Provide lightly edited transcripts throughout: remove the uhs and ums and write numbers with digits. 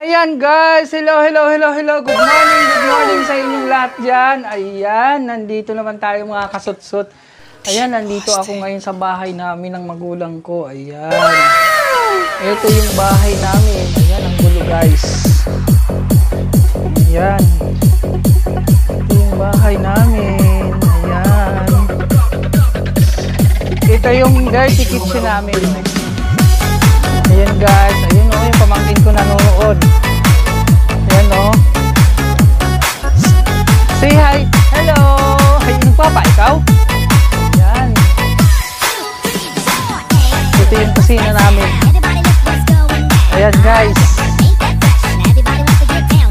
Ayan guys, hello. Good morning sa inyong lahat dyan. Ayan, nandito naman tayo mga kasutsut. Ayan, nandito ako ngayon sa bahay namin ng magulang ko. Ayan. Ito yung bahay namin. Ayan, ang gulo guys. Ayan. Ito yung bahay namin. Ayan. Ito yung dirty kitchen namin. Ayan guys, ayun o, yung pamangkin ko nanonood. Ayan o. Say hi! Hello! Ay, nagpapa, ikaw? Ayan. Ito yung kusina namin. Ayan guys.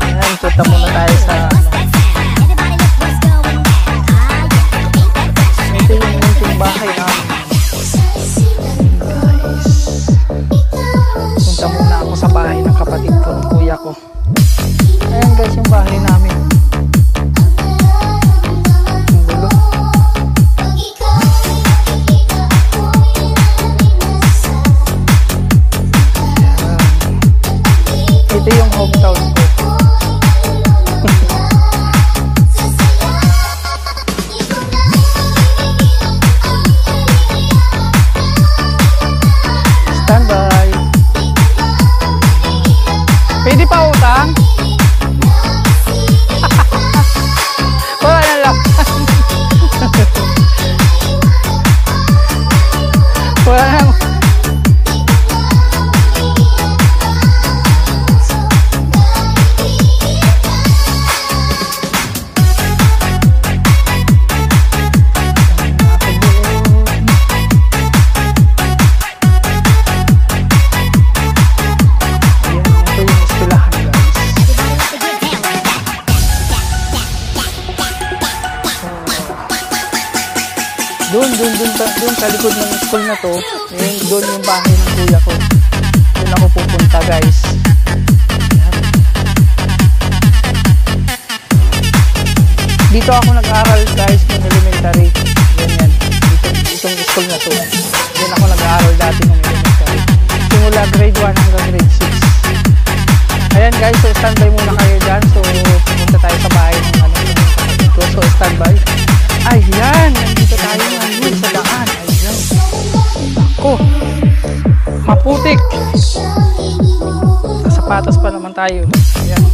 Ayan, punta muna tayo sa ito yung munting bahay namin. Punta muna ako sa bahay ng kapatid ko, ng kuya ko. Ayan guys, yung bahay namin. Ang gulo. Ito yung hometown ko. Standby. Pwede pa utang? Wala na lang. Wala na. Doon sa likod ng school na to, doon yung bahay ng kuya ko. Doon ako pupunta guys. Dito ako nag-aaral guys ng elementary. Ganyan. Itong school na to. Doon ako nag-aaral dati ng elementary. Simula grade 1 hanggang grade 6. Ayan guys, so standby muna kayo dyan. So pupunta tayo sa bahay ng kapatid ko. So standby. Ayan, nandito tayo ngayon sa daan. Ayan. Ako, maputik. Sa sapatos pa naman tayo. Ayan.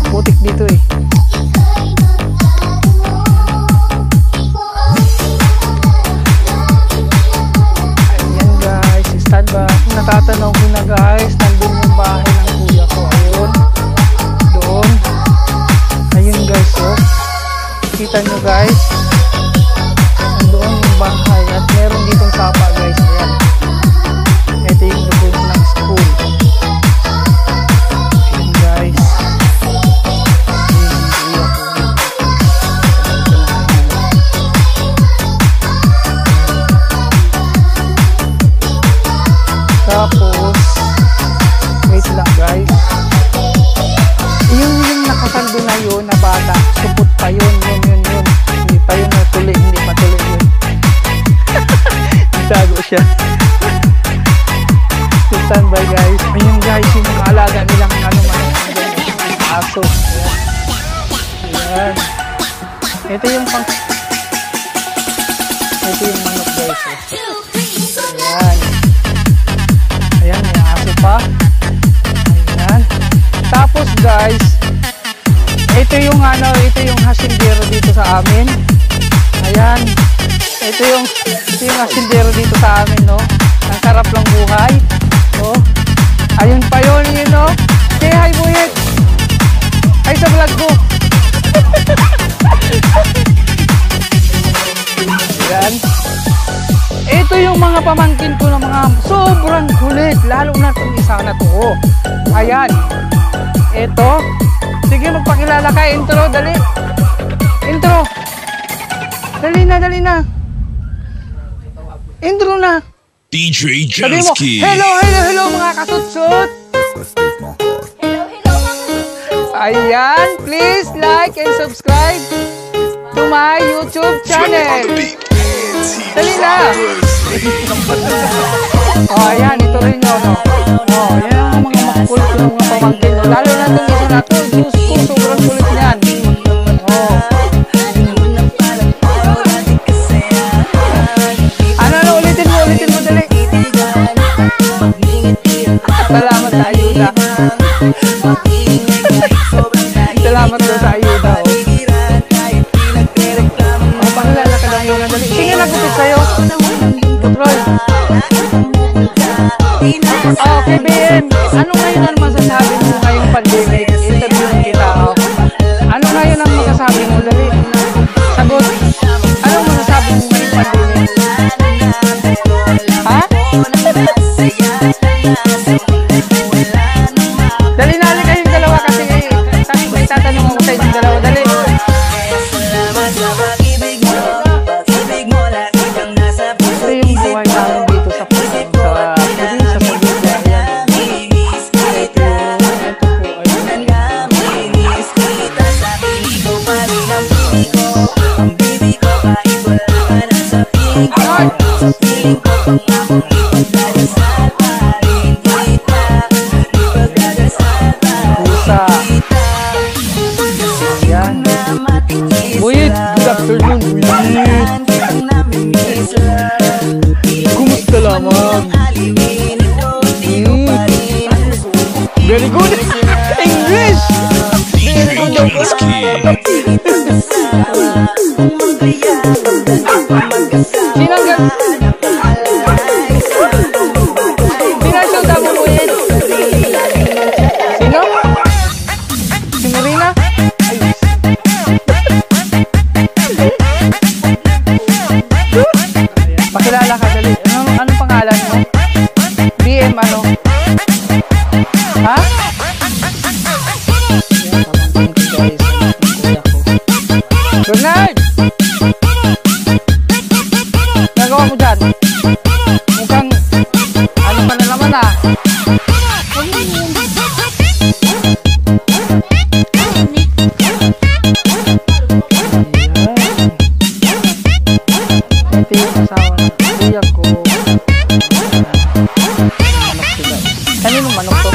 Maputik dito eh. Ayan guys, stand by. Natatanaw ko na guys, nandun yung bahay ng kuya ko. Ayun. Doon. Ayun guys, oh. Kita nyo guys, nandoon yung bahay at meron ditong sapa guys. Ayan. Ito yung lubog ng school. Ayan guys. Tapos wait lang guys, yung nakasaldo na yun na bata, supot pa yun. Hindi pa yun natuloy, hindi pa tuloy yun. Nagtago siya. So standby guys. Ayun guys, yung mga alaga nilang aso. Ayan. Ito yung manok guys. Ayan. Ayan, may aso pa. Ayan. Tapos guys, ito yung hasindero dito sa amin. Ayan. Ito yung hasindero dito sa amin, no. Ang sarap lang buhay. Oh. Ayun pa yun, no. Say hi, Buyet. Hi sa vlog ko. Ayan. Ito yung mga pamangkin ko na mga sobrang kulit. Lalo na itong isa na to. Oh. Ayan. Ito. Sige, magpakilala ka. Intro, dali. Intro. Dali na. Intro na. DJ Jelski. Hello mga kasutsut. Hello. Ayan, please like and subscribe to my YouTube channel. Dali na. Oh, ayan, ito rin yun. Oh, ayan ang mga makukulit ng mga pamangkin. na to. Diyos ko, sobrang kulit niyan. Oh. Ano, ulitin mo, dali. Salamat sa ayuda. Salamat daw sa ayuda, oh. Oh, pakilala ka lang yun, dali. Sige, nagupit sa'yo. Roy. Okay, BM. Ano ngayon ang masasabi mo ngayong pandemic? Interviewin kita, oh. Ano ngayon ang masasabi mo? Dali. Sagot. Anong masasabi mo ngayong pandemic? Ha? Dali na kayong dalawa kasi may tatanong ako sa inyong dalawa. Dali. Ito yung buhay namin dito sa probinsya. Pusa. Ayan. Buyid, good afternoon, Buyid. Kumusta lamang? Very good. English. DJ Jalski. Sinasyoda mo, Buyid? Sino? Si Marina? Ayos. Pakilala ka, dali. Anong pangalan mo? BM ano? Ha? Bernard! Nagawa mo dyan? Mukhang ano ka na naman ah. Ito yung asawa ng kuya ko. Manok sila. Kaninong manok to?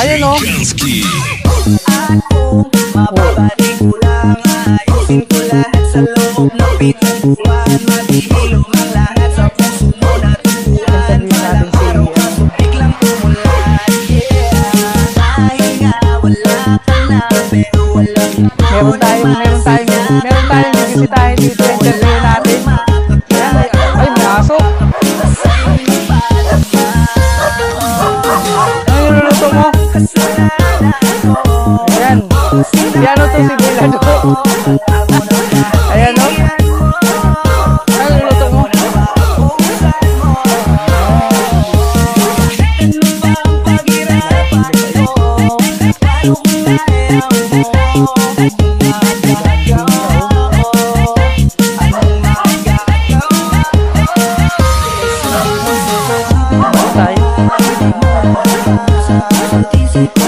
Ayun o. Jalski. Mababalik ko lang, ayusin ko lahat sa loob ng pinagbuwan. Matihilom ang lahat sa puso mo na tubuan. Araw-araw biglang tumulan, yeah. Dahil nga wala ka na, pero walang Meron tayong bibisitahin dito. Interview natin. Ayan, ay, may aso. Ano yung luluto mo? Ayan. Piano to si Bilado. Ayan o. Ano yung luluto mo?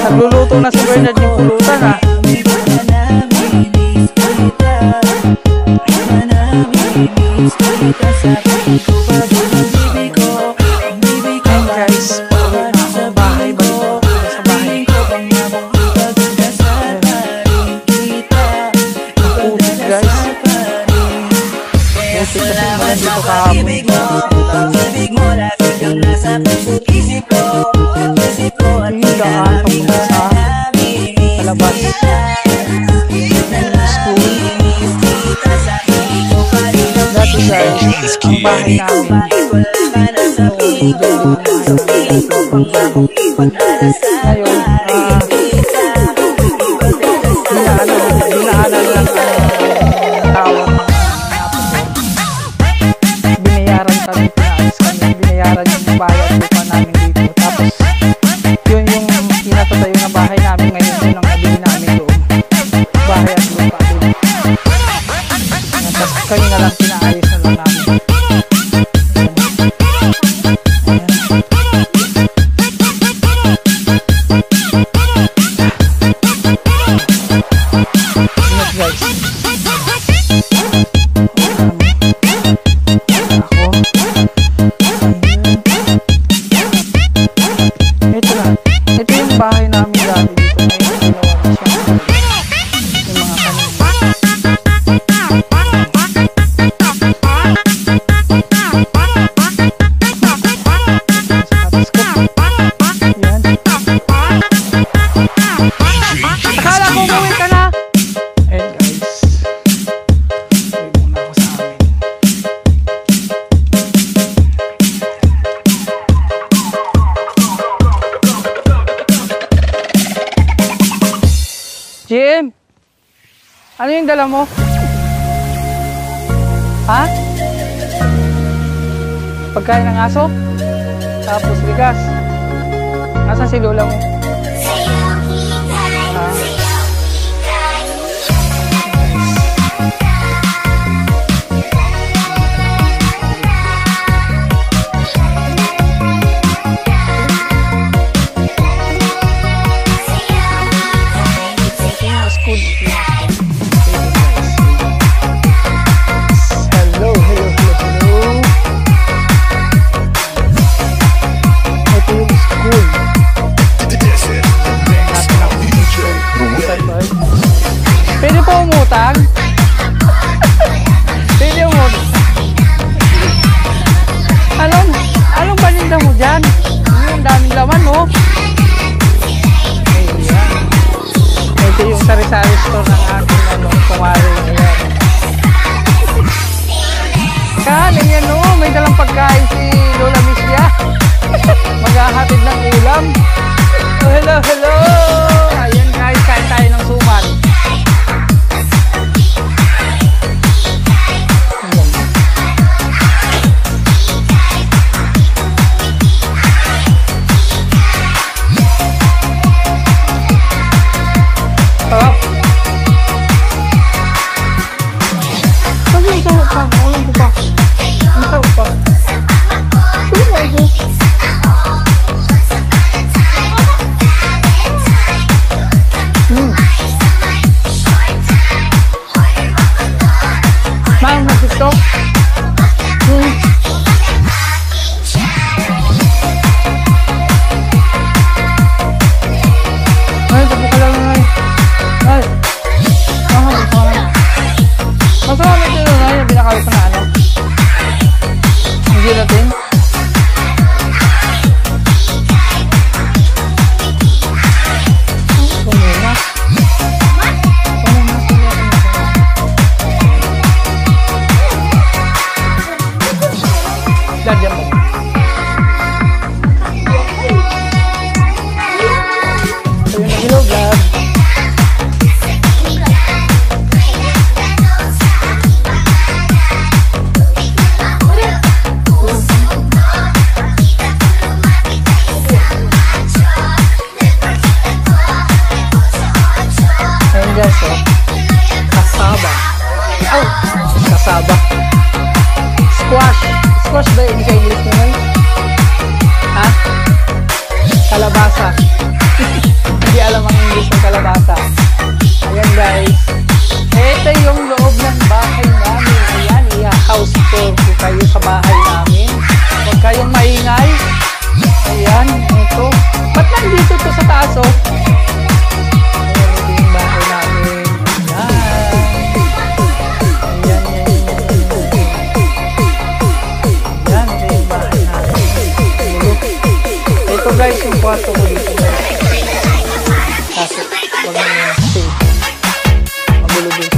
Nagluluto na si Bernard yung pulutan ha. Ayan guys, pauwi na ako sa bahay. Balik ako sa bahay. Putik guys. Putik kasi malan dito kahapon. Yung daan papunta sa labas. School. Dati guys, ang bahay namin. Ngayon, dinaanan lang tawag. Binayaran kami, pinaalis kami, binayaran yung bayad lupa namin dito. Tapos, yun yung pinatatayo na bahay namin ngayon, yun ang nabili namin doon. Bahay at lupa din. Tapos, kayo na lang pinaayos na lang namin. Ayan. Ano yung dala mo? Ha? Pagkain ng aso? Tapos bigas. Nasaan si lola mo? Pwede po umutang? Pwede umutang? Anong paninda mo dyan? Ang daming laman, no? Ayan. Ito yung sari-sari store ng aking kumari. Ayan. Kanin yan, no? May dalang pagkain si Lola Mislia. Maghahatid ng ulam. Oh, hello, hello! Ayan guys, kain tayo ng suman. Kasaba. Squash. Squash ba yung English naman? Ha? Kalabasa. Hindi alam ang English ng kalabasa. Ayan guys. Ito yung loob ng bahay namin. Ayan, i-house tour ko kayo sa bahay namin. Huwag kayong maingay. Ayan, ito. Ba't nandito to sa taas, oh? Ayan, ito yung bahay namin. Ito guys, yung kwarto ko dito guys. Kaso, wag na yung safe. Magulo din